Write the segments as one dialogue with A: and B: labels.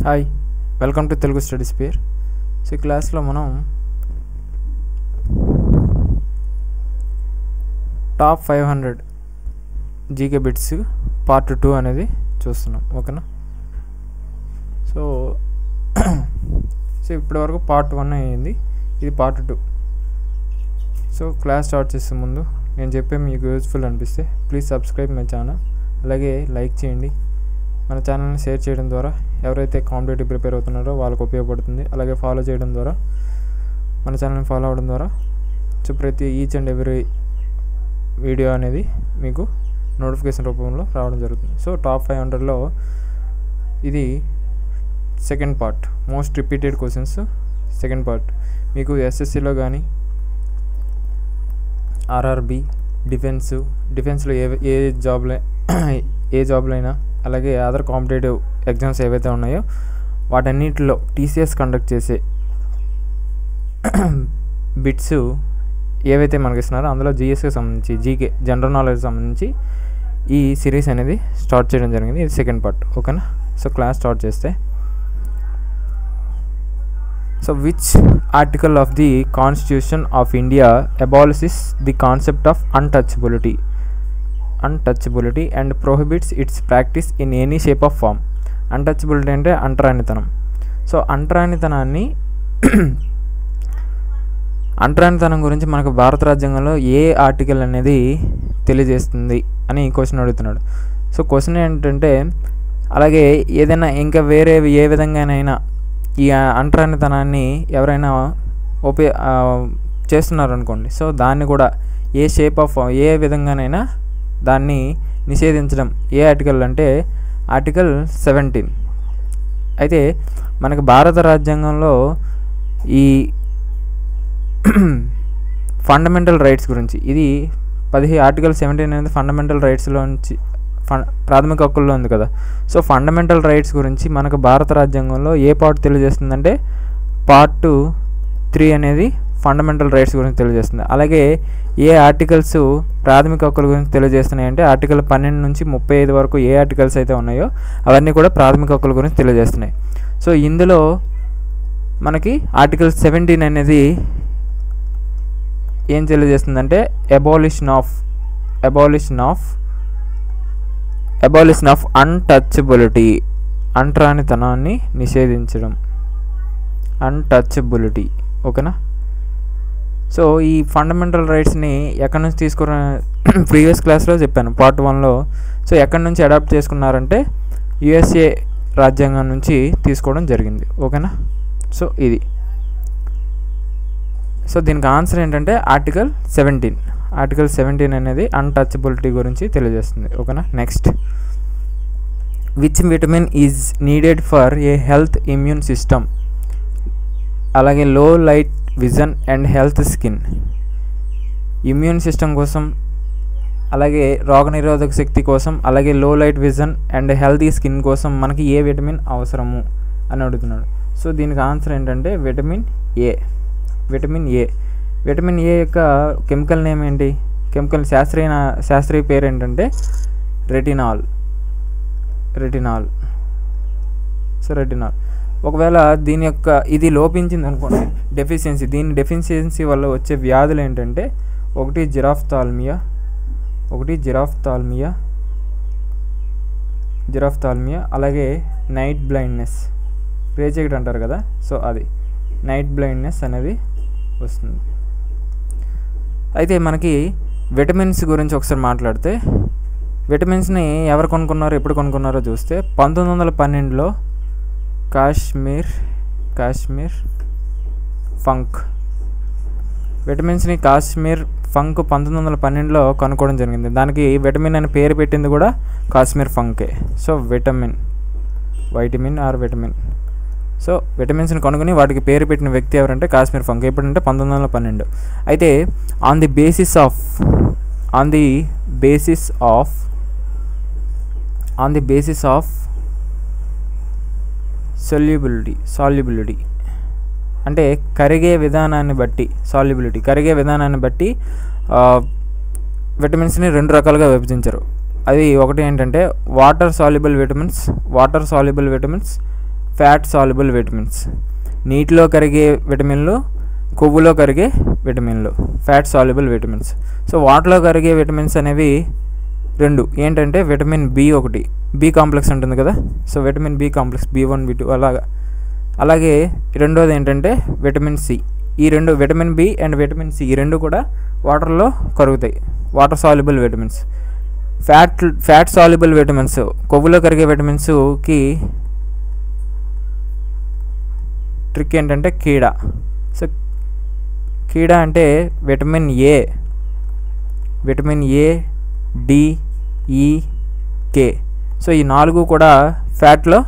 A: Hi, welcome to Telugu studies pair. So ఈ క్లాస్లో మనం టాప్ 500 జీకే బిట్స్ పార్ట్ 2 అనేది చూస్తున్నాం. ఓకేనా? సో ఇప్పటివరకు పార్ట్ 1 అయ్యింది, ఇది పార్ట్ 2. సో క్లాస్ స్టార్ట్ చేసే ముందు నేను చెప్పే మీకు యూజ్ఫుల్ అనిపిస్తే ప్లీజ్ సబ్స్క్రైబ్ మై ఛానల్, అలాగే లైక్ చేయండి. మన ఛానల్ని షేర్ చేయడం ద్వారా ఎవరైతే కాంపిటేటివ్ ప్రిపేర్ అవుతున్నారో వాళ్ళకు ఉపయోగపడుతుంది. అలాగే ఫాలో చేయడం ద్వారా, మన ఛానల్ని ఫాలో అవ్వడం ద్వారా సో ప్రతి ఈచ్ అండ్ ఎవ్రీ వీడియో అనేది మీకు నోటిఫికేషన్ రూపంలో రావడం జరుగుతుంది. సో టాప్ 500లో ఇది second part, most repeated questions second part. మీకు ఎస్ఎస్సిలో కానీ ఆర్ఆర్బి, డిఫెన్స్లో ఏ జాబ్లో అయినా, అలాగే అదర్ కాంపిటేటివ్ ఎగ్జామ్స్ ఏవైతే ఉన్నాయో వాటన్నిటిలో టీసీఎస్ కండక్ట్ చేసే బిట్స్ ఏవైతే మనకి ఇస్తున్నారో అందులో జిఎస్కి సంబంధించి, జీకే జనరల్ నాలెడ్జ్ సంబంధించి ఈ సిరీస్ అనేది స్టార్ట్ చేయడం జరిగింది. ఇది సెకండ్ పార్ట్. ఓకేనా? సో క్లాస్ స్టార్ట్ చేస్తే, so which article of the constitution of India abolishes the concept of untouchability and prohibits its practice in any shape of form. Untouchability అంటే అంటరానితనం. సో అంటరానితనం గురించి మనకు భారత రాజ్యాంగంలో ఏ ఆర్టికల్ అనేది తెలియజేస్తుంది అని క్వశ్చన్ అడుగుతున్నాడు. సో క్వశ్చన్ ఏంటంటే, అలాగే ఏదైనా ఇంకా వేరే ఏ విధంగానైనా ఈ అంటరానితనాన్ని ఎవరైనా చేస్తున్నారు అనుకోండి, సో దాన్ని కూడా ఏ షేప్ ఆఫ్ ఏ విధంగానైనా దాన్ని నిషేధించడం ఏ ఆర్టికల్ అంటే ఆర్టికల్ 17. అయితే మనకు భారత రాజ్యాంగంలో ఈ ఫండమెంటల్ రైట్స్ గురించి, ఇది ఆర్టికల్ 17 అనేది ఫండమెంటల్ రైట్స్లో నుంచి ప్రాథమిక హక్కుల్లో ఉంది కదా. సో ఫండమెంటల్ రైట్స్ గురించి మనకు భారత రాజ్యాంగంలో ఏ పార్ట్ తెలియజేస్తుందంటే పార్ట్ 3 అనేది ఫండమెంటల్ రైట్స్ గురించి తెలియజేస్తుంది. అలాగే ఏ ఆర్టికల్స్ ప్రాథమిక హక్కుల గురించి తెలియజేస్తున్నాయి అంటే ఆర్టికల్ 12 నుంచి 35 వరకు ఏ ఆర్టికల్స్ అయితే ఉన్నాయో అవన్నీ కూడా ప్రాథమిక హక్కుల గురించి తెలియజేస్తున్నాయి. సో ఇందులో మనకి ఆర్టికల్ 17 అనేది ఏం తెలియజేస్తుందంటే అబాలిషన్ ఆఫ్ అన్టచబిలిటీ, అంటరానితనాన్ని నిషేధించడం, అన్టచబిలిటీ. ఓకేనా? సో ఈ ఫండమెంటల్ రైట్స్ని ఎక్కడి నుంచి ప్రీవియస్ క్లాస్లో చెప్పాను పార్ట్ 1లో. సో ఎక్కడి నుంచి అడాప్ట్ చేసుకున్నారంటే యుఎస్ఏ రాజ్యాంగం నుంచి తీసుకోవడం జరిగింది. ఓకేనా? సో ఇది, సో దీనికి ఆన్సర్ ఏంటంటే ఆర్టికల్ 17 అనేది అన్టచబిలిటీ గురించి తెలియజేస్తుంది. ఓకేనా? Next, which vitamin is needed for a health immune system, అలాగే లో light vision and health skin. Immune system కోసం, అలాగే రోగనిరోధక శక్తి కోసం, అలాగే లో light vision and healthy skin కోసం మనకి ఏ విటమిన్ అవసరము అని అడుగుతున్నాడు. సో దీనికి ఆన్సర్ ఏంటంటే విటమిన్ ఏ. విటమిన్ ఏ యొక్క కెమికల్ నేమ్ ఏంటి? శాస్త్రీయ పేరు ఏంటంటే రెటినాల్. So retinol. ఒకవేళ దీని యొక్క ఇది లోపించింది అనుకోండి, డెఫిషియన్సీ వల్ల వచ్చే వ్యాధులు ఏంటంటే ఒకటి జిరాఫ్థాల్మియా, అలాగే నైట్ బ్లైండ్నెస్, రేచీకటి అంటారు కదా, సో అది నైట్ బ్లైండ్నెస్ అనేది వస్తుంది. అయితే మనకి విటమిన్స్ గురించి ఒకసారి మాట్లాడితే, విటమిన్స్ని ఎవరు కొనుక్కున్నారో, ఎప్పుడు కొనుక్కున్నారో చూస్తే 1912లో కాశ్మీర్ ఫంక్ విటమిన్స్ని కాశ్మీర్ ఫంక్ 1912లో కనుక్కోవడం జరిగింది. దానికి విటమిన్ అని పేరు పెట్టింది కూడా కాశ్మీర్ ఫంకే. So vitamin. సో విటమిన్స్ని కనుగొని వాటికి పేరు పెట్టిన వ్యక్తి ఎవరంటే కాశ్మీర్ ఫంక్. ఎప్పుడంటే 1912. అయితే on the basis of solubility అంటే కరిగే విధానాన్ని బట్టి విటమిన్స్ని 2 రకాలుగా విభజించారు. అది ఒకటి ఏంటంటే water soluble vitamins, fat soluble vitamins. నీటిలో కరిగే విటమిన్లు, కొవ్వులో కరిగే విటమిన్లు, ఫ్యాట్ సాల్యుబుల్ విటమిన్స్. సో వాటర్లో కరిగే విటమిన్స్ అనేవి రెండు ఏంటంటే విటమిన్ B1, బి కాంప్లెక్స్ ఉంటుంది కదా, so vitamin B complex B1 B2 అలాగే రెండోది ఏంటంటే విటమిన్ సి. ఈ రెండు vitamin B and vitamin C ఈ రెండు కూడా వాటర్లో కరుగుతాయి, water soluble vitamins. Fat soluble vitamins, కొవ్వులో కరిగే విటమిన్స్కి ట్రిక్ ఏంటంటే కీడ. సో కీడ అంటే విటమిన్ ఏ, డి, ఈ, కే. సో ఈ 4 కూడా ఫ్యాట్లో,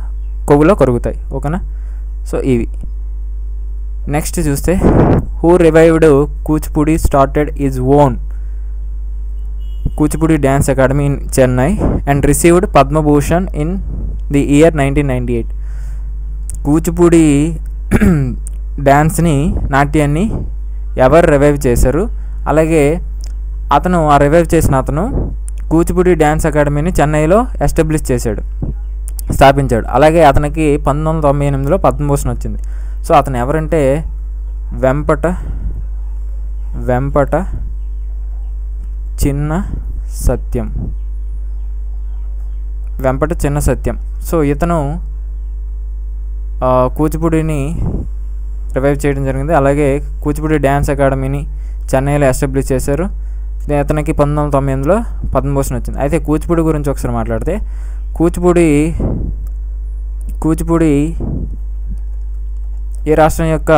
A: కొవ్వులో కరుగుతాయి. ఓకేనా. సో ఇవి నెక్స్ట్ చూస్తే who revived Kuchipudi started his own Kuchipudi dance academy in Chennai and received Padma Bhushan the the 1998. Kuchipudi డ్యాన్స్ని, నాట్యాన్ని ఎవరు రివైవ్ చేశారు, అలాగే అతను ఆ రివైవ్ చేసిన అతను కూచిపూడి డ్యాన్స్ అకాడమీని చెన్నైలో ఎస్టాబ్లిష్ చేశాడు, స్థాపించాడు. అలాగే అతనికి 1998లో పద్మభూషణ్ వచ్చింది. సో అతను ఎవరంటే వెంపట చిన్న సత్యం. సో ఇతను కూచిపూడిని రివైవ్ చేయడం జరిగింది. అలాగే కూచిపూడి డ్యాన్స్ అకాడమీని చెన్నైలో ఎస్టాబ్లిష్ చేశారు. అతనికి 1998లో పద్మభూషణ్ వచ్చింది. అయితే కూచిపూడి గురించి ఒకసారి మాట్లాడితే కూచిపూడి ఏ రాష్ట్రం యొక్క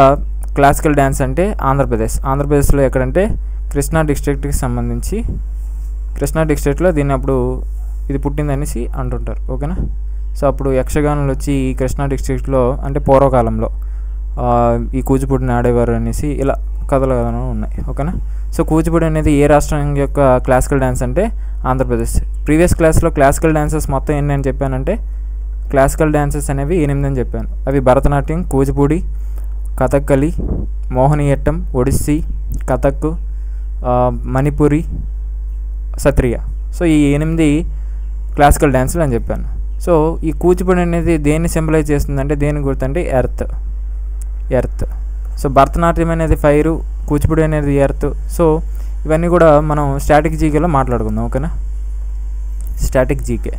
A: క్లాసికల్ డ్యాన్స్ అంటే ఆంధ్రప్రదేశ్లో ఎక్కడంటే కృష్ణా డిస్ట్రిక్ట్కి సంబంధించి, కృష్ణా డిస్ట్రిక్ట్లో దీన్ని అప్పుడు ఇది పుట్టిందనేసి అంటుంటారు. ఓకేనా. సో అప్పుడు యక్షగానాలు వచ్చి ఈ కృష్ణా డిస్ట్రిక్ట్లో అంటే పూర్వకాలంలో ఈ కూచిపూడిని ఆడేవారు అనేసి ఇలా కథలు ఉన్నాయి. ఓకేనా. సో కూచిపూడి అనేది ఏ రాష్ట్రం యొక్క క్లాసికల్ డ్యాన్స్ అంటే ఆంధ్రప్రదేశ్. ప్రీవియస్ క్లాస్లో క్లాసికల్ డ్యాన్సెస్ మొత్తం ఎన్ని అని చెప్పానంటే క్లాసికల్ డ్యాన్సెస్ అనేవి 8 అని చెప్పాను. అవి భరతనాట్యం, కూచిపూడి, కథక్కలి, మోహినియట్టం, ఒడిస్సీ, కథక్, మణిపురి, సత్రియ. సో ఈ 8 క్లాసికల్ డ్యాన్సులు అని చెప్పాను. సో ఈ కూచిపూడి అనేది దేన్ని సింబలైజ్ చేస్తుందంటే దేని గుర్తంటే ఎర్త్. సో భరతనాట్యం అనేది ఫైరు, కూచిపూడి అనేది ఎర్త్. సో ఇవన్నీ కూడా మనం స్టాటిక్ జీకేలో మాట్లాడుకుందాం. ఓకేనా. Static GK.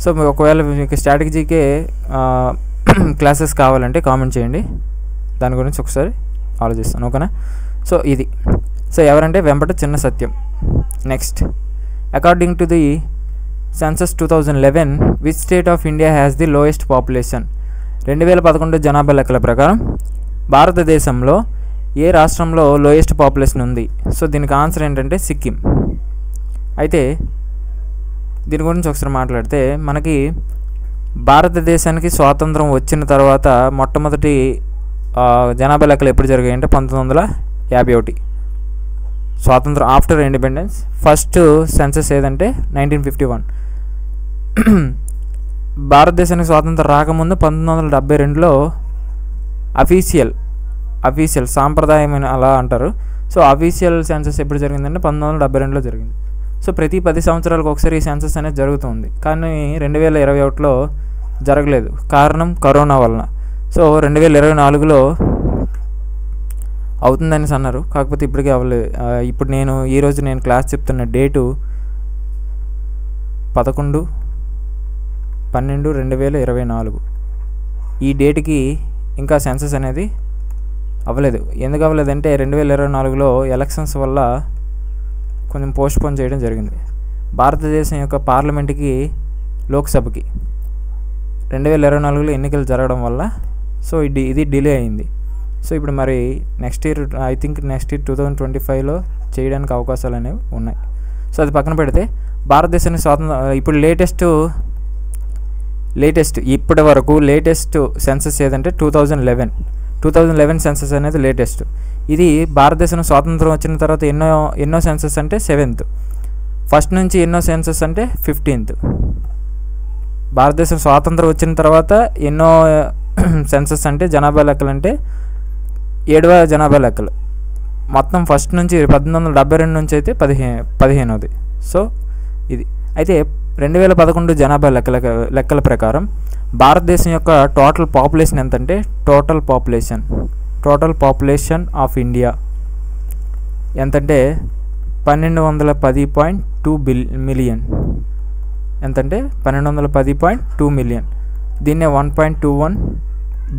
A: సో ఒకవేళ మీకు స్టాటిక్ జీకే క్లాసెస్ కావాలంటే కామెంట్ చేయండి, దాని గురించి ఒకసారి ఆలోచిస్తాను. ఓకేనా. సో ఇది. సో ఎవరంటే Vempati Chinna Satyam. Next, according to the census 2011 which state of India has the lowest population? 2011 జనాభా లెక్కల ప్రకారం భారతదేశంలో ఏ రాష్ట్రంలో లోయెస్ట్ పాపులేషన్ ఉంది? సో దీనికి ఆన్సర్ ఏంటంటే సిక్కిం. అయితే దీని గురించి ఒకసారి మాట్లాడితే మనకి భారతదేశానికి స్వాతంత్రం వచ్చిన తర్వాత మొట్టమొదటి జనాభా లెక్కలు ఎప్పుడు జరిగాయంటే 1951. స్వాతంత్రం ఆఫ్టర్ ఇండిపెండెన్స్ ఫస్ట్ సెన్సస్ ఏదంటే 1951. భారతదేశానికి స్వాతంత్రం రాకముందు 1972లో అఫీషియల్ సాంప్రదాయమైన అలా అంటారు. సో అఫీషియల్ సెన్సస్ ఎప్పుడు జరిగిందంటే 1972లో జరిగింది. సో ప్రతి 10 సంవత్సరాలకు ఒకసారి ఈ సెన్సస్ అనేది జరుగుతుంది. కానీ 2021లో జరగలేదు, కారణం కరోనా వలన. సో 2024లో అవుతుందని అన్నారు, కాకపోతే ఇప్పటికీ అవ్వలేదు. ఇప్పుడు ఈరోజు నేను క్లాస్ చెప్తున్న డేటు 11/12/2024. ఈ డేట్కి ఇంకా సెన్సస్ అనేది అవ్వలేదు. ఎందుకు అవ్వలేదంటే 2024లో ఎలక్షన్స్ వల్ల కొంచెం పోస్ట్పోన్ చేయడం జరిగింది. భారతదేశం యొక్క పార్లమెంట్కి, లోక్సభకి 2024లో ఎన్నికలు జరగడం వల్ల సో ఇది డిలే అయింది. సో ఇప్పుడు మరి నెక్స్ట్ ఇయర్ 2025లో చేయడానికి అవకాశాలు అనేవి ఉన్నాయి. సో అది పక్కన పెడితే భారతదేశానికి స్వాతంత్రం ఇప్పుడు లేటెస్ట్ ఇప్పటి వరకు లేటెస్ట్ సెన్సస్ ఏదంటే 2011 సెన్సస్ అనేది లేటెస్ట్. ఇది భారతదేశం స్వాతంత్రం వచ్చిన తర్వాత ఎన్నో సెన్సస్ అంటే 7th. ఫస్ట్ నుంచి ఎన్నో సెన్సస్ అంటే 15th. భారతదేశం స్వాతంత్రం వచ్చిన తర్వాత ఎన్నో సెన్సస్ అంటే జనాభా లెక్కలు అంటే 7వ జనాభా లెక్కలు. మొత్తం ఫస్ట్ నుంచి 1972 నుంచి అయితే 15వ. సో ఇది అయితే 2011 జనాభా లెక్కల ప్రకారం భారతదేశం యొక్క టోటల్ పాపులేషన్ ఎంతంటే టోటల్ పాపులేషన్ ఆఫ్ ఇండియా ఎంతంటే 1210.2 మిలియన్. ఎంతంటే 1210.2 మిలియన్. దీన్నే 1.21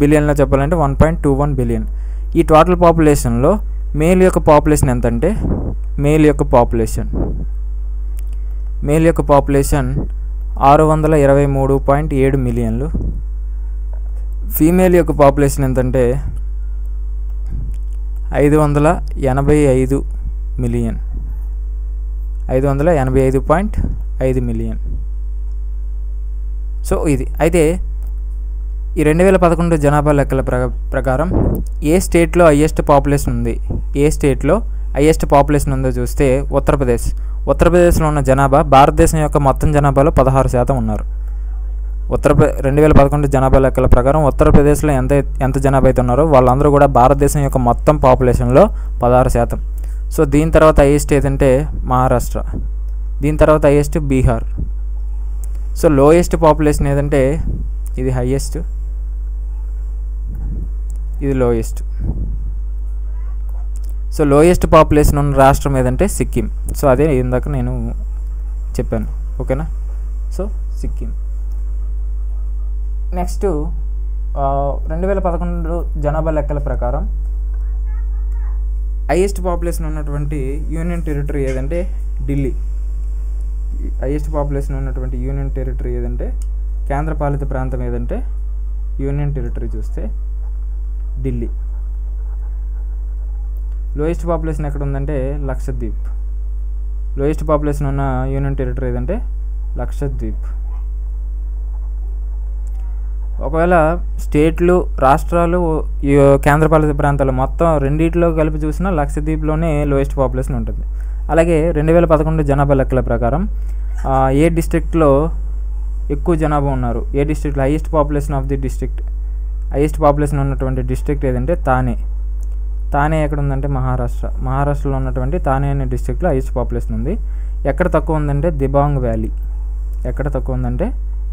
A: బిలియన్లో చెప్పాలంటే 1.21 బిలియన్. ఈ టోటల్ పాపులేషన్లో మేల్ యొక్క పాపులేషన్ ఎంతంటే మేల్ యొక్క పాపులేషన్ 623.7 మిలియన్లు. ఫీమేల్ యొక్క పాపులేషన్ ఎంతంటే 585 మిలియన్. 585.5 మిలియన్. సో ఇది అయితే ఈ 2011 జనాభా లెక్కల ప్రకారం ఏ స్టేట్లో హైయెస్ట్ పాపులేషన్ ఉందో చూస్తే ఉత్తరప్రదేశ్లో ఉన్న జనాభా భారతదేశం యొక్క మొత్తం జనాభాలో 16% ఉన్నారు. 2011 జనాభా లెక్కల ప్రకారం ఉత్తరప్రదేశ్లో ఎంత జనాభా అయితే ఉన్నారో వాళ్ళందరూ కూడా భారతదేశం యొక్క మొత్తం పాపులేషన్లో 16%. సో దీని తర్వాత హైయెస్ట్ ఏదంటే మహారాష్ట్ర, దీని తర్వాత highest Bihar. So lowest population ఏదంటే ఇది హైయెస్ట్, ఇది లోయెస్ట్. సో లోయెస్ట్ పాపులేషన్ ఉన్న రాష్ట్రం ఏదంటే సిక్కిం. సో అదే ఇందాక నేను చెప్పాను. ఓకేనా? సో సిక్కిం. నెక్స్ట్ 2011 జనాభా లెక్కల ప్రకారం హైయెస్ట్ పాపులేషన్ ఉన్నటువంటి యూనియన్ టెరిటరీ ఏదంటే ఢిల్లీ. హైయెస్ట్ పాపులేషన్ ఉన్నటువంటి యూనియన్ టెరిటరీ ఏదంటే కేంద్రపాలిత ప్రాంతం ఏదంటే యూనియన్ టెరిటరీ చూస్తే ఢిల్లీ. లోయెస్ట్ పాపులేషన్ ఎక్కడ ఉందంటే లక్షద్వీప్. లోయెస్ట్ పాపులేషన్ ఉన్న యూనియన్ టెరిటరీ ఏదంటే లక్షద్వీప్. ఒకవేళ స్టేట్లు, రాష్ట్రాలు, కేంద్రపాలిత ప్రాంతాలు మొత్తం రెండిట్లో కలిపి చూసినా లక్షద్వీప్లోనే లోయెస్ట్ పాపులేషన్ ఉంటుంది. అలాగే 2011 జనాభా లెక్కల ప్రకారం ఏ డిస్ట్రిక్ట్లో ఎక్కువ జనాభా ఉన్నారు, ఏ డిస్ట్రిక్ట్లో highest population of the district, highest population ఉన్నటువంటి డిస్ట్రిక్ట్ ఏదంటే తానే. తానే ఎక్కడ ఉందంటే మహారాష్ట్రలో ఉన్నటువంటి తానే అనే డిస్ట్రిక్ట్లో హైయెస్ట్ పాపులేషన్ ఉంది. ఎక్కడ తక్కువ ఉందంటే దిబాంగ్ వ్యాలీ. ఎక్కడ తక్కువ ఉందంటే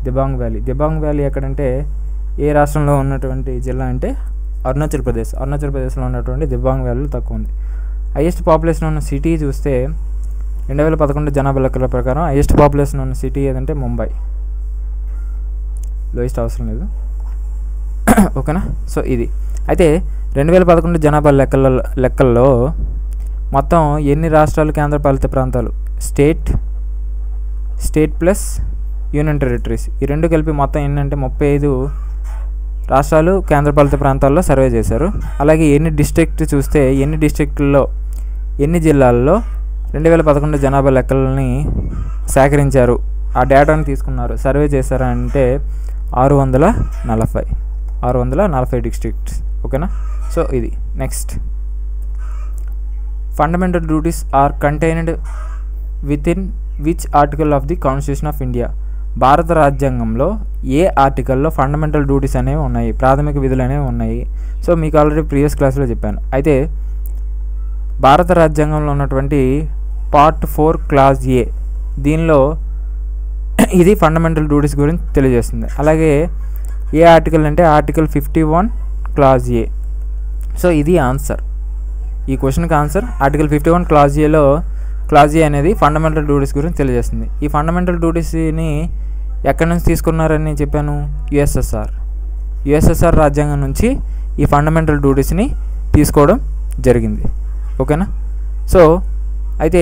A: దిబాంగ్ వ్యాలీ. దిబాంగ్ వ్యాలీ ఎక్కడంటే ఏ రాష్ట్రంలో ఉన్నటువంటి జిల్లా అంటే అరుణాచల్ ప్రదేశ్లో ఉన్నటువంటి దిబాంగ్ వ్యాలీలో తక్కువ ఉంది. హైయెస్ట్ పాపులేషన్ ఉన్న సిటీ చూస్తే 2011 జనాభా లెక్కల ప్రకారం హైయెస్ట్ పాపులేషన్ ఉన్న సిటీ ఏదంటే ముంబై. లోయెస్ట్ అవసరం లేదు. ఓకేనా? సో ఇది అయితే 2011 జనాభా లెక్కల్లో మొత్తం ఎన్ని రాష్ట్రాలు, కేంద్రపాలిత ప్రాంతాలు, స్టేట్ ప్లస్ యూనియన్ టెరిటరీస్ ఈ రెండు కలిపి మొత్తం ఏంటంటే 35 రాష్ట్రాలు, కేంద్రపాలిత ప్రాంతాల్లో సర్వే చేశారు. అలాగే ఎన్ని డిస్ట్రిక్ట్ చూస్తే ఎన్ని డిస్ట్రిక్ట్లో, ఎన్ని జిల్లాల్లో 2011 జనాభా లెక్కలని సేకరించారు, ఆ డేటాను తీసుకున్నారు, సర్వే చేశారంటే 640 డిస్ట్రిక్ట్స్. ఓకేనా? సో ఇది next. Fundamental duties are contained within which article of the constitution of India. భారత రాజ్యాంగంలో ఏ ఆర్టికల్లో ఫండమెంటల్ డ్యూటీస్ అనేవి ఉన్నాయి, ప్రాథమిక విధులు అనేవి ఉన్నాయి. సో మీకు ఆల్రెడీ ప్రీవియస్ క్లాస్లో చెప్పాను. అయితే భారత రాజ్యాంగంలో ఉన్నటువంటి పార్ట్ 4 క్లాజ్ ఏ, దీనిలో ఇది ఫండమెంటల్ డ్యూటీస్ గురించి తెలియజేస్తుంది. అలాగే ఏ ఆర్టికల్ అంటే ఆర్టికల్ 51 క్లాజ్ ఏ. సో ఇది ఆన్సర్, ఈ క్వశ్చన్కి ఆన్సర్ ఆర్టికల్ 51 క్లాజ్ ఏ అనేది ఫండమెంటల్ డ్యూటీస్ గురించి తెలియజేస్తుంది. ఈ ఫండమెంటల్ డ్యూటీస్ని ఎక్కడి నుంచి తీసుకున్నారని చెప్పాను? యుఎస్ఎస్ఆర్ రాజ్యాంగం నుంచి ఈ ఫండమెంటల్ డ్యూటీస్ని తీసుకోవడం జరిగింది. ఓకేనా? సో అయితే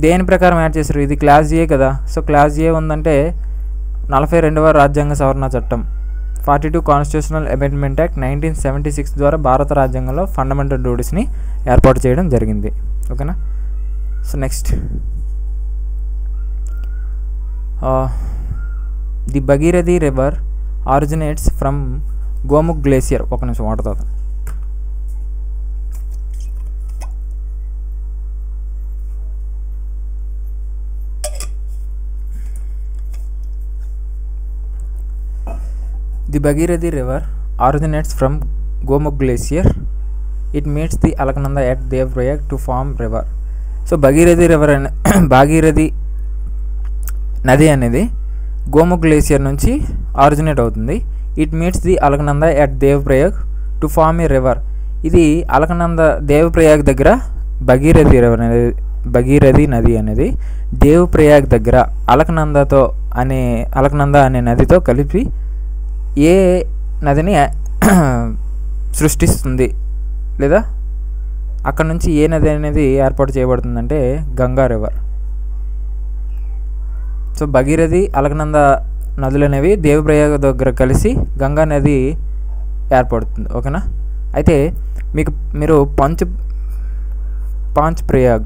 A: దేని ప్రకారం యాడ్ చేశారు? ఇది క్లాజ్ ఏ కదా. సో క్లాజ్ ఏ ఉందంటే 42వ రాజ్యాంగ సవరణ చట్టం 42 కాన్స్టిట్యూషనల్ అమెండ్మెంట్ యాక్ట్ 1976 ద్వారా భారత రాజ్యాంగంలో ఫండమెంటల్ డ్యూటీస్ని ఏర్పాటు చేయడం జరిగింది. ఓకేనా? So next, the Bhagirathi river originates from Gaumukh glacier. ఒక నిమిషం వాటర్ తాగుతాను. The Bhagirathi River originates from Gomukh Glacier. It meets the Alaknanda at Devprayag to form river. So Bhagirathi నది అనేది గోముఖ్ గ్లేసియర్ నుంచి ఆరిజినేట్ అవుతుంది. It meets the Alaknanda at Devprayag to form a river. ఇది అలకనంద దేవప్రయాగ్ దగ్గర భగీరథి నది అనేది దేవప్రయాగ్ దగ్గర అలకనంద అనే నదితో కలిపి ఏ నదిని సృష్టిస్తుంది, లేదా అక్కడ నుంచి ఏ నది అనేది ఏర్పాటు చేయబడుతుందంటే గంగా రివర్. సో భగీరథి అలకనంద నదులు అనేవి దేవప్రయాగ దగ్గర కలిసి గంగా నది ఏర్పడుతుంది. ఓకేనా. అయితే మీరు పాంచ్ ప్రయాగ్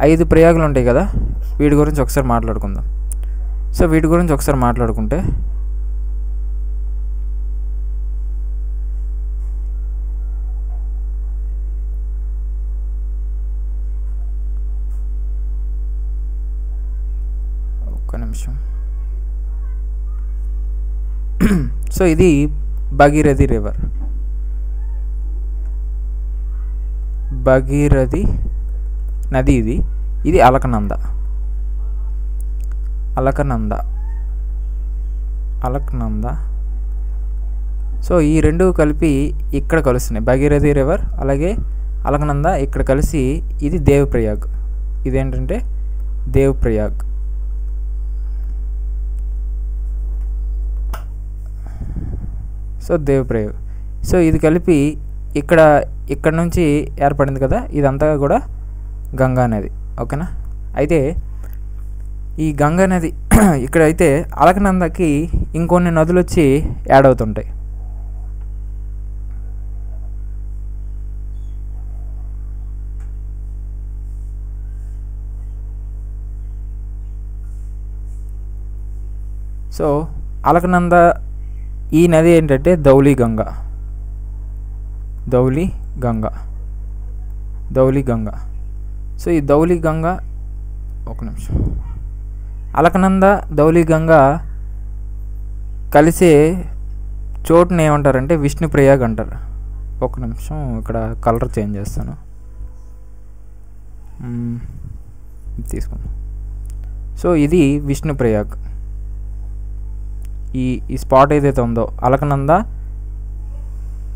A: 5 ప్రయాగులు ఉంటాయి కదా, వీటి గురించి ఒకసారి మాట్లాడుకుందాం. సో వీటి గురించి ఒకసారి మాట్లాడుకుంటే ఒక్క నిమిషం. సో ఇది భగీరథి రివర్, భగీరథి నది. ఇది అలకనంద. సో ఈ రెండు కలిపి ఇక్కడ కలుస్తున్నాయి, భగీరథి రివర్ అలాగే అలకనంద ఇక్కడ కలిసి ఇది దేవప్రయాగ్. ఇదేంటంటే దేవప్రయాగ్. సో దేవప్రయాగ్. సో ఇది కలిపి ఇక్కడ నుంచి ఏర్పడింది కదా, ఇదంతా కూడా గంగా నది. ఓకేనా. అయితే ఈ గంగా నది ఇక్కడైతే అలకనందకి ఇంకొన్ని నదులు వచ్చి యాడ్ అవుతుంటాయి. సో అలకనంద ఈ నది ఏంటంటే ధౌలి గంగా. సో ఈ ధౌలి గంగా, ఒక నిమిషం, అలకనంద ధౌలి గంగా కలిసే చోటుని ఏమంటారంటే విష్ణుప్రయాగ్ అంటారు. ఒక నిమిషం, ఇక్కడ కలర్ చేంజ్ చేస్తాను, తీసుకుందాం. సో ఇది విష్ణుప్రయాగ్. ఈ స్పాట్ ఏదైతే ఉందో అలకనంద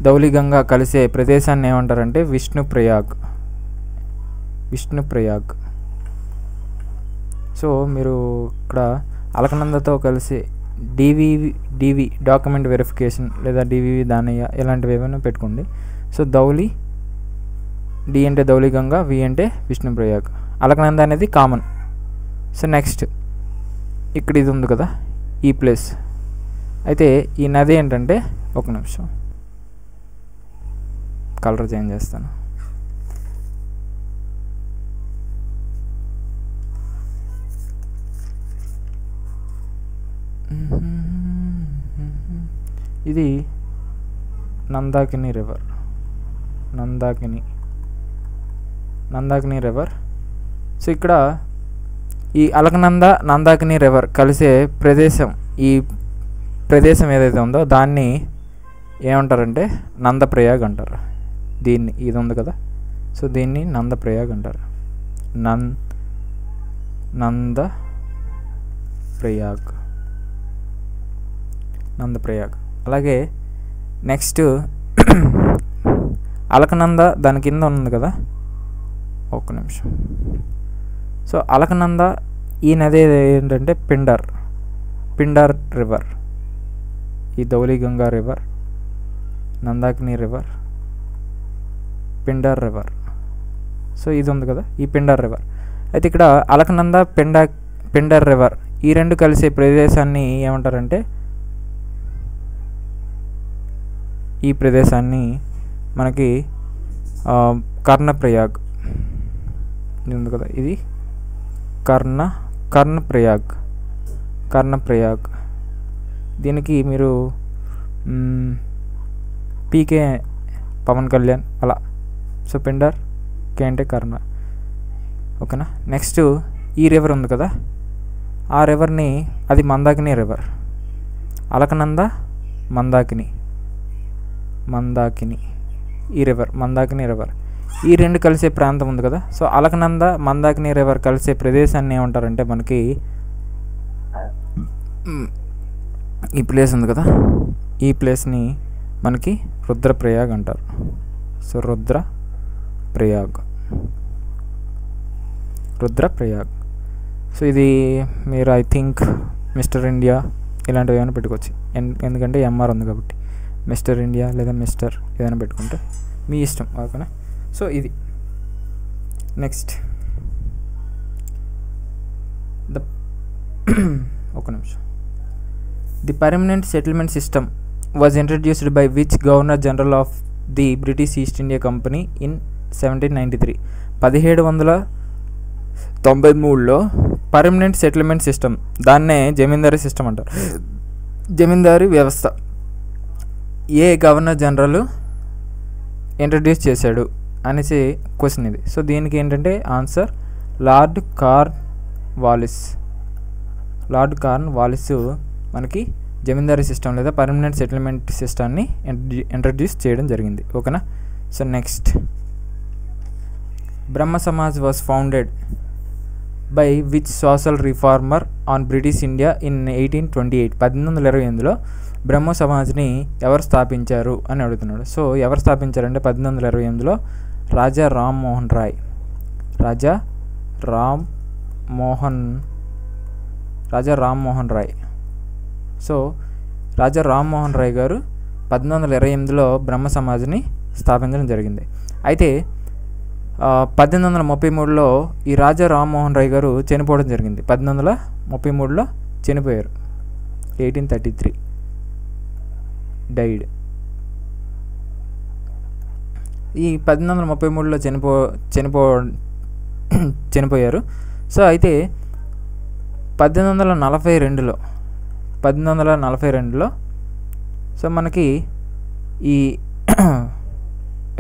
A: ధౌలి గంగా కలిసే ప్రదేశాన్ని ఏమంటారంటే విష్ణుప్రయాగ్. సో మీరు ఇక్కడ అలకనందతో కలిసి డివి డాక్యుమెంట్ వెరిఫికేషన్ లేదా డివివి దానయ్య ఇలాంటివి ఏమైనా పెట్టుకోండి. సో ధౌలి, డి అంటే ధౌలి గంగా, వి అంటే విష్ణుప్రయాగ్. అలకనంద అనేది కామన్. సో నెక్స్ట్ ఇక్కడ ఇది ఉంది కదా ఈ ప్లేస్. అయితే ఈ నది ఏంటంటే, ఒక నిమిషం కలర్ చేంజ్ చేస్తాను. ఇది నందాకిని రివర్. సో ఇక్కడ ఈ అలకనంద నందాకిని రివర్ కలిసే ఈ ప్రదేశం ఏదైతే ఉందో దాన్ని ఏమంటారంటే నందప్రయాగ్ అంటారు. ఇది ఉంది కదా, సో దీన్ని నందప్రయాగ్ అంటారు. నందప్రయాగ్. అలాగే నెక్స్ట్ అలకనంద దాని కింద ఉంది కదా, ఒక్క నిమిషం. సో అలకనంద ఈ నది ఏంటంటే పిండార్ రివర్. ఈ Dhauli Ganga river, Nandakini river, Pindar river. So ఇది ఉంది కదా ఈ పిండార్ రివర్. అయితే ఇక్కడ అలకనంద పిండార్ రివర్ ఈ రెండు కలిసే ప్రదేశాన్ని ఏమంటారంటే, ఈ ప్రదేశాన్ని మనకి కర్ణప్రయాగ్ ఉంది కదా, ఇది కర్ణప్రయాగ్. దీనికి మీరు పీకే పవన్ కళ్యాణ్ అలా. సో పిండార్, కే అంటే కర్ణ. ఓకేనా. నెక్స్ట్ ఈ రివర్ ఉంది కదా, ఆ రివర్ని అది మందాకిని రివర్. అలకనంద మందాకిని ఈ రివర్ మందాకిని రివర్. ఈ రెండు కలిసే ప్రాంతం ఉంది కదా, సో అలకనంద మందాకిని రివర్ కలిసే ప్రదేశాన్ని ఏమంటారంటే మనకి ఈ ప్లేస్ ఉంది కదా, ఈ ప్లేస్ని మనకి రుద్రప్రయాగ్ అంటారు. సో రుద్రప్రయాగ్. సో ఇది మీరు ఐ థింక్ మిస్టర్ ఇండియా ఇలాంటివి ఏమైనా పెట్టుకోవచ్చు, ఎందుకంటే ఎంఆర్ ఉంది కాబట్టి. మిస్టర్ ఇండియా లేదా మిస్టర్ ఏదైనా పెట్టుకుంటే మీ ఇష్టం, ఓకేనా. సో ఇది నెక్స్ట్ ఒక నిమిషం. The permanent settlement system was introduced by which governor general of the British East India Company in 1793. 1793లో పర్మనెంట్ సెటిల్మెంట్ సిస్టమ్, దాన్నే జమీందారీ సిస్టమ్ అంటారు, జమీందారీ వ్యవస్థ, ఏ గవర్నర్ జనరల్ ఇంట్రడ్యూస్ చేశాడు అనేసి క్వశ్చన్ ఇది. సో దీనికి ఏంటంటే answer lord Cornwallis. Lord Cornwallis మనకి జమీందారీ సిస్టమ్ లేదా పర్మనెంట్ సెటిల్మెంట్ సిస్టమ్ని ఇంట్రడ్యూస్ చేయడం జరిగింది, ఓకేనా. So next, Brahma Samaj was founded by which social reformer on British India in 1828. 1828లో బ్రహ్మ సమాజ్ని ఎవరు స్థాపించారు అని అడుగుతున్నాడు. సో ఎవరు స్థాపించారంటే 1828లో రాజా రామ్మోహన్ రాయ్. రాజా రామ్మోహన్ రాయ్. సో రాజా రామ్మోహన్ రాయ్ గారు 1828లో బ్రహ్మ సమాజ్ని స్థాపించడం జరిగింది. అయితే 1833లో ఈ రాజా రామ్మోహన్ రాయ్ గారు చనిపోవడం జరిగింది. 1833లో చనిపోయారు. 1833 డైడ్. ఈ 1833లో చనిపోయారు. సో అయితే 1842లో సో మనకి ఈ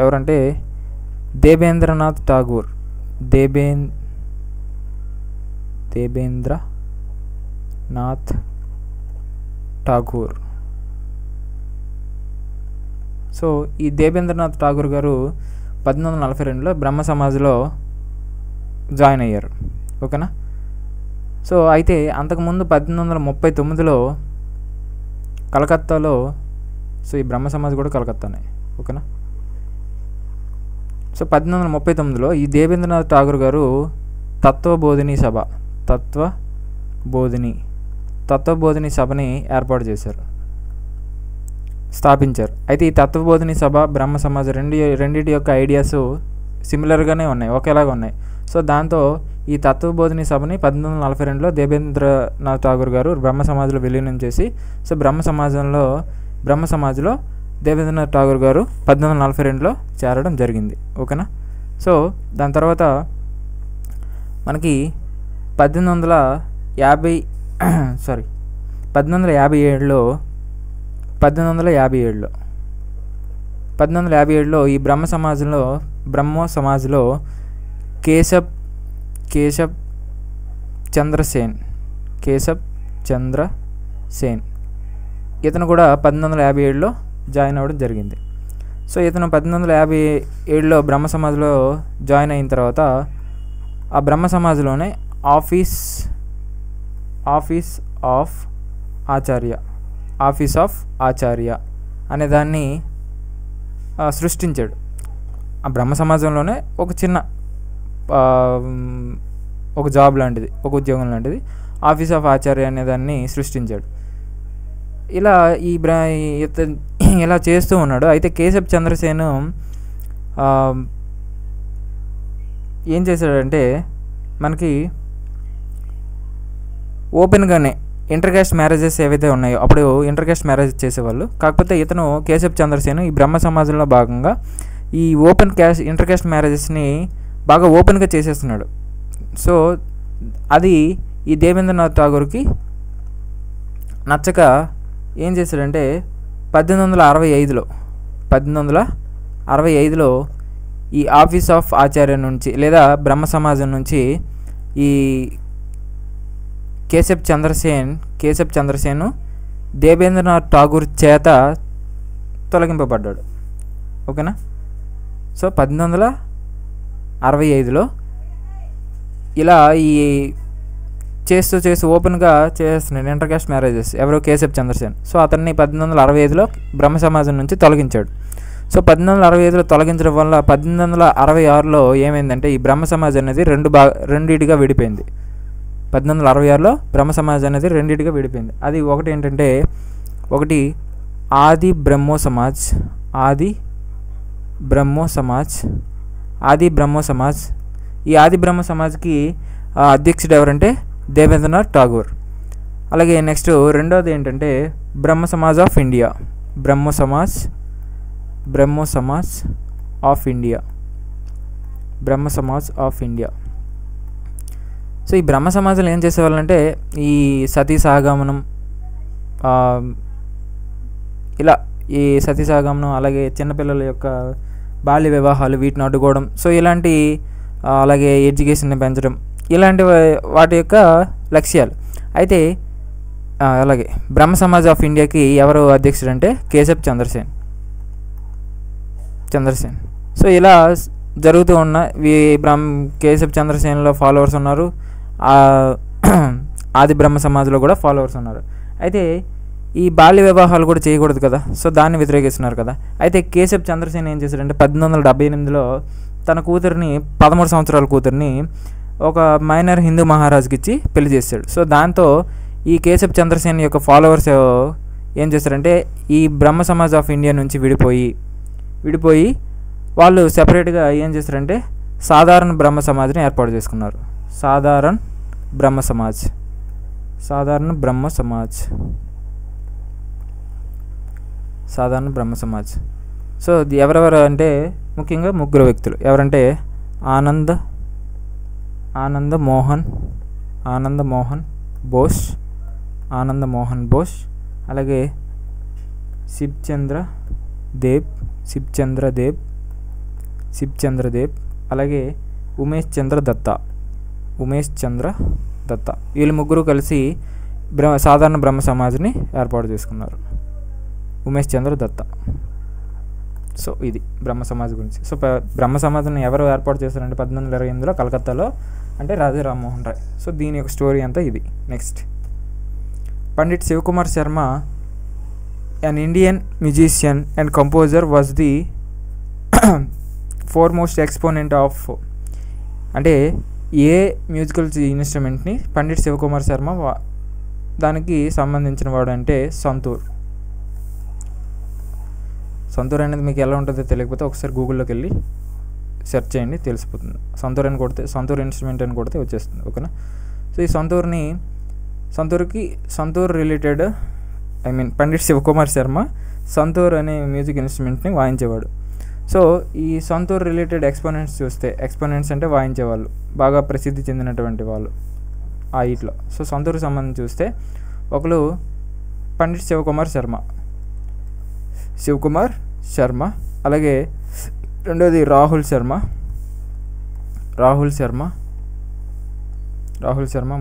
A: ఎవరంటే దేబేంద్రనాథ్ ఠాగూర్. దేబేంద్రనాథ్ ఠాగూర్. సో ఈ దేబేంద్రనాథ్ ఠాగూర్ గారు 1842లో బ్రహ్మ సమాజ్లో జాయిన్ అయ్యారు, ఓకేనా. సో అయితే అంతకుముందు 1839లో కలకత్తాలో, సో ఈ బ్రహ్మ సమాజ్ కూడా కలకత్తానే, ఓకేనా. సో 1839లో ఈ దేబేంద్రనాథ్ ఠాగూర్ గారు తత్వబోధిని సభని ఏర్పాటు చేశారు, స్థాపించారు. అయితే ఈ తత్వబోధిని సభ, బ్రహ్మ సమాజ్ రెండింటి యొక్క ఐడియాస్ సిమిలర్గానే ఉన్నాయి, ఒకేలాగా ఉన్నాయి. సో దాంతో ఈ తత్వబోధిని సభని 1842లో దేబేంద్రనాథ్ ఠాగూర్ గారు బ్రహ్మ సమాజ్లో విలీనం చేసి, సో బ్రహ్మ సమాజ్లో దేబేంద్రనాథ్ ఠాగూర్ గారు 1842లో చేరడం జరిగింది, ఓకేనా. సో దాని తర్వాత మనకి 1857లో ఈ బ్రహ్మ సమాజ్లో కేశబ్ చంద్ర సేన్ ఇతను కూడా 1857లో జాయిన్ అవ్వడం జరిగింది. సో ఇతను 1857లో బ్రహ్మ సమాజ్లో జాయిన్ అయిన తర్వాత ఆ బ్రహ్మ సమాజ్లోనే ఆఫీస్ ఆఫ్ ఆచార్య అనే దాన్ని సృష్టించాడు. ఆ బ్రహ్మ సమాజంలోనే ఒక చిన్న ఒక జాబ్ లాంటిది, ఒక ఉద్యోగం లాంటిది, ఆఫీస్ ఆఫ్ ఆచార్య అనే దాన్ని సృష్టించాడు. ఇలా చేస్తూ ఉన్నాడు. అయితే కేశబ్ చంద్రసేన్ ఏం చేశాడంటే మనకి ఓపెన్గానే ఇంటర్కాస్ట్ మ్యారేజెస్ ఏవైతే ఉన్నాయో అప్పుడు ఇంటర్కాస్ట్ మ్యారేజ్ చేసేవాళ్ళు. కాకపోతే ఇతను కేశబ్ చంద్రసేన్ ఈ బ్రహ్మ సమాజంలో భాగంగా ఈ ఇంటర్కాస్ట్ మ్యారేజెస్ని బాగా ఓపెన్గా చేసేస్తున్నాడు. సో అది ఈ దేబేంద్రనాథ్ ఠాగూర్కి నచ్చక ఏం చేశాడంటే 1865లో ఈ ఆఫీస్ ఆఫ్ ఆచార్య నుంచి లేదా బ్రహ్మ సమాజం నుంచి ఈ కేశబ్ చంద్రసేన్ దేబేంద్రనాథ్ ఠాగూర్ చేత తొలగింపబడ్డాడు, ఓకేనా. సో 1865లో ఇలా ఈ చేస్తూ ఓపెన్గా చేస్తున్నాడు ఇంటర్ కాస్ట్ మ్యారేజెస్. ఎవరో కేశబ్ చంద్రసేన్. సో అతన్ని 1865లో బ్రహ్మ సమాజం నుంచి తొలగించాడు. సో 1865లో తొలగించడం వల్ల 1866లో ఏమైందంటే ఈ బ్రహ్మ సమాజం అనేది రెండిటిగా విడిపోయింది. 1866లో బ్రహ్మ సమాజం అనేది రెండిటిగా విడిపోయింది. అది ఒకటి ఏంటంటే, ఒకటి ఆది బ్రహ్మో సమాజ్. ఈ ఆది బ్రహ్మ సమాజ్కి అధ్యక్షుడు ఎవరంటే దేవేంద్రనాథ్ ఠాగూర్. అలాగే నెక్స్ట్ రెండోది ఏంటంటే Brahmo Samaj of India. Brahmo Samaj of India. So ఈ బ్రహ్మ సమాజంలో ఏం చేసేవాళ్ళంటే ఈ సతీ సహగమనం, ఇలా ఈ సతీ సహగమనం, అలాగే చిన్నపిల్లల యొక్క బాల్య వివాహాలు వీటిని అడ్డుకోవడం, సో ఇలాంటి అలాగే ఎడ్యుకేషన్ని పెంచడం, ఇలాంటి వాటి యొక్క లక్ష్యాలు. అయితే అలాగే బ్రహ్మ సమాజ్ ఆఫ్ ఇండియాకి ఎవరు అధ్యక్షుడు అంటే కేశబ్ చంద్రసేన్. సో ఇలా జరుగుతూ ఉన్న కేశబ్ చంద్రసేన్లో ఫాలోవర్స్ ఉన్నారు, ఆది బ్రహ్మ సమాజ్లో కూడా ఫాలోవర్స్ ఉన్నారు. అయితే ఈ బాల్య వివాహాలు కూడా చేయకూడదు కదా, సో దాన్ని వ్యతిరేకిస్తున్నారు కదా. అయితే కేశబ్ చంద్రసేన్ ఏం చేశాడంటే 1878లో తన కూతురిని 13 సంవత్సరాల కూతురిని ఒక మైనర్ హిందూ మహారాజుకి ఇచ్చి పెళ్లి చేశాడు. సో దాంతో ఈ కేశబ్ చంద్రసేన్ యొక్క ఫాలోవర్స్ ఏం చేశారంటే ఈ బ్రహ్మ సమాజ్ ఆఫ్ ఇండియా నుంచి విడిపోయి వాళ్ళు సెపరేట్గా ఏం చేశారంటే సాధారణ బ్రహ్మ సమాజ్ని ఏర్పాటు చేసుకున్నారు. సాధారణ బ్రహ్మ సమాజ్. సో ఎవరెవరు అంటే ముఖ్యంగా ముగ్గురు వ్యక్తులు. ఎవరంటే ఆనంద మోహన్ బోస్, అలాగే శిబ్చంద్ర దేబ్, అలాగే ఉమేష్ చంద్ర దత్తా. వీళ్ళు ముగ్గురు కలిసి సాధారణ బ్రహ్మ సమాజ్ని ఏర్పాటు చేసుకున్నారు. ఉమేష్ చంద్ర దత్తా. సో ఇది బ్రహ్మ సమాజ్ గురించి. సో బ్రహ్మ సమాజ్ని ఎవరు ఏర్పాటు చేశారంటే 1828లో కలకత్తాలో, అంటే రాజా రామ్మోహన్ రాయ్. సో దీని యొక్క స్టోరీ అంతా ఇది. Next, Pandit Shivkumar Sharma, an Indian musician and composer, was the foremost exponent of, అంటే ఏ మ్యూజికల్ ఇన్స్ట్రుమెంట్ని పండిట్ శివకుమార్ శర్మ దానికి సంబంధించిన వాడు అంటే సంతూర్ అనేది మీకు ఎలా ఉంటుందో తెలియకపోతే ఒకసారి గూగుల్లోకి వెళ్ళి సెర్చ్ చేయండి, తెలిసిపోతుంది. సంతూర్ అని కొడితే, సంతూర్ ఇన్స్ట్రుమెంట్ అని కొడితే వచ్చేస్తుంది. ఓకేనా. సో ఈ సంతూర్ రిలేటెడ్ పండిట్ శివకుమార్ శర్మ సంతూర్ అనే మ్యూజిక్ ఇన్స్ట్రుమెంట్ని వాయించేవాడు. సో ఈ సంతూర్ రిలేటెడ్ ఎక్స్పోనెంట్స్ అంటే వాయించేవాళ్ళు, బాగా ప్రసిద్ధి చెందినటువంటి వాళ్ళు ఆ ఇట్లో. సో సంతూర్కి సంబంధించి చూస్తే ఒకరు పండిట్ శివకుమార్ శర్మ, అలాగే రెండోది రాహుల్ శర్మ,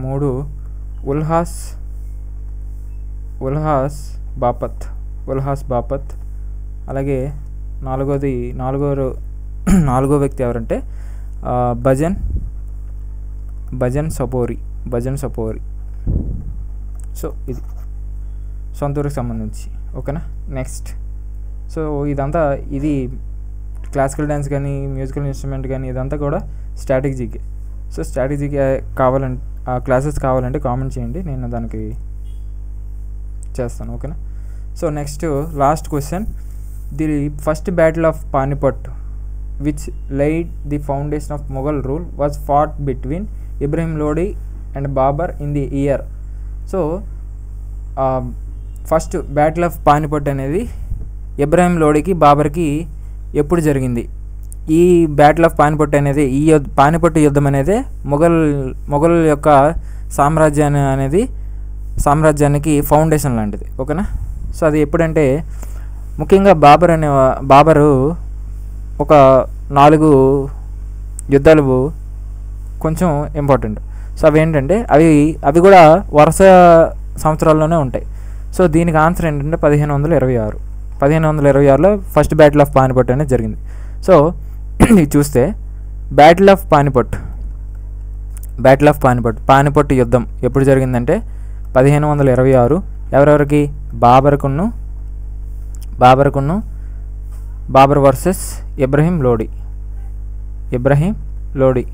A: మూడు ఉల్హాస్ బాపత్, అలాగే నాలుగో వ్యక్తి ఎవరంటే భజన్ సపోరి. సో ఇది సంతూర్కి సంబంధించి. ఓకేనా. నెక్స్ట్, సో ఇది క్లాసికల్ డ్యాన్స్ కానీ మ్యూజికల్ ఇన్స్ట్రుమెంట్ కానీ ఇదంతా కూడా స్ట్రాటజీకి. సో స్ట్రాటజీకి క్లాసెస్ కావాలంటే కామెంట్ చేయండి, నేను దానికి చేస్తాను. ఓకేనా. So next last question, the first battle of Panipat which laid the foundation of Mughal rule was fought between Ibrahim Lodi and Babur in the year. So first battle of Panipat అనేది ఇబ్రహీం లోడికి బాబర్కి ఎప్పుడు జరిగింది? ఈ బ్యాటిల్ ఆఫ్ పానిపట్ అనేది, ఈ పానిపట్టు యుద్ధం అనేది మొఘల్ యొక్క సామ్రాజ్యానికి ఫౌండేషన్ లాంటిది. ఓకేనా. సో అది ఎప్పుడంటే ముఖ్యంగా బాబరు ఒక 4 యుద్ధాలు కొంచెం ఇంపార్టెంట్. సో అవి ఏంటంటే అవి కూడా వరుస సంవత్సరాల్లోనే ఉంటాయి. సో దీనికి ఆన్సర్ ఏంటంటే 1526లో ఫస్ట్ బ్యాటిల్ ఆఫ్ పానిపట్ అనేది జరిగింది. సో చూస్తే battle of battle of Panipat యుద్ధం ఎప్పుడు జరిగిందంటే 1526. ఎవరెవరికి? బాబర్ వర్సెస్ ఇబ్రహీం లోడి.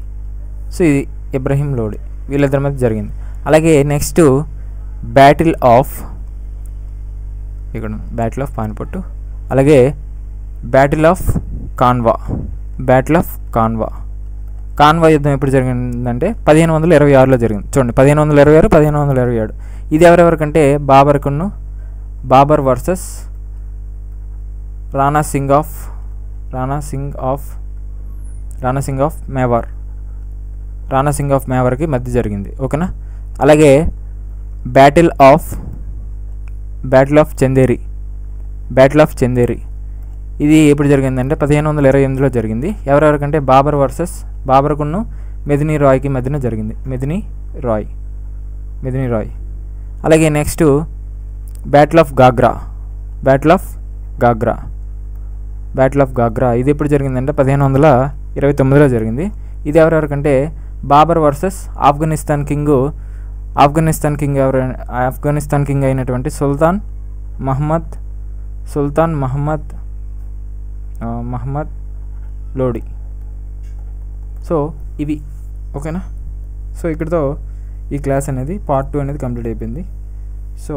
A: సో ఇది ఇబ్రహీం లోడి, వీళ్ళిద్దరి మధ్య జరిగింది. అలాగే నెక్స్ట్ బ్యాటిల్ ఆఫ్ పానిపట్టు, అలాగే బ్యాటిల్ ఆఫ్ కాన్వా యుద్ధం ఎప్పుడు జరిగిందంటే 1526లో జరిగింది. చూడండి, 1526, 1527. ఇది ఎవరెవరికంటే బాబర్ వర్సెస్ రాణా సింగ్ ఆఫ్ మేవార్కి మధ్య జరిగింది. ఓకేనా. అలాగే బ్యాటిల్ ఆఫ్ చందేరి ఇది ఎప్పుడు జరిగిందంటే 1528లో జరిగింది. ఎవరెవరికంటే బాబర్కును మెదినీ రాయ్కి మధ్యన జరిగింది. మెదినీ రాయ్. అలాగే నెక్స్ట్ బ్యాటిల్ ఆఫ్ గాగ్రా ఇది ఎప్పుడు జరిగిందంటే 1529లో జరిగింది. ఇది ఎవరెవరికంటే బాబర్ వర్సెస్ ఆఫ్ఘనిస్తాన్ కింగ్ అయినటువంటి సుల్తాన్ మహమ్మద్ లోడి. సో ఇవి ఓకేనా. సో ఇక్కడితో ఈ క్లాస్ అనేది పార్ట్ 2 అనేది కంప్లీట్ అయిపోయింది. సో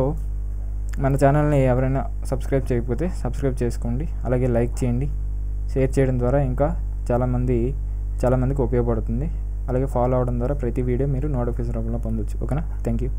A: మన ఛానల్ని ఎవరైనా సబ్స్క్రైబ్ చేయకపోతే సబ్స్క్రైబ్ చేసుకోండి. అలాగే లైక్ చేయండి. షేర్ చేయడం ద్వారా ఇంకా చాలామందికి ఉపయోగపడుతుంది. అలాగే ఫాలో అవడం ద్వారా ప్రతి వీడియో మీరు నోటిఫికేషన్ రూపంలో పొందొచ్చు. ఓకేనా. Thank you.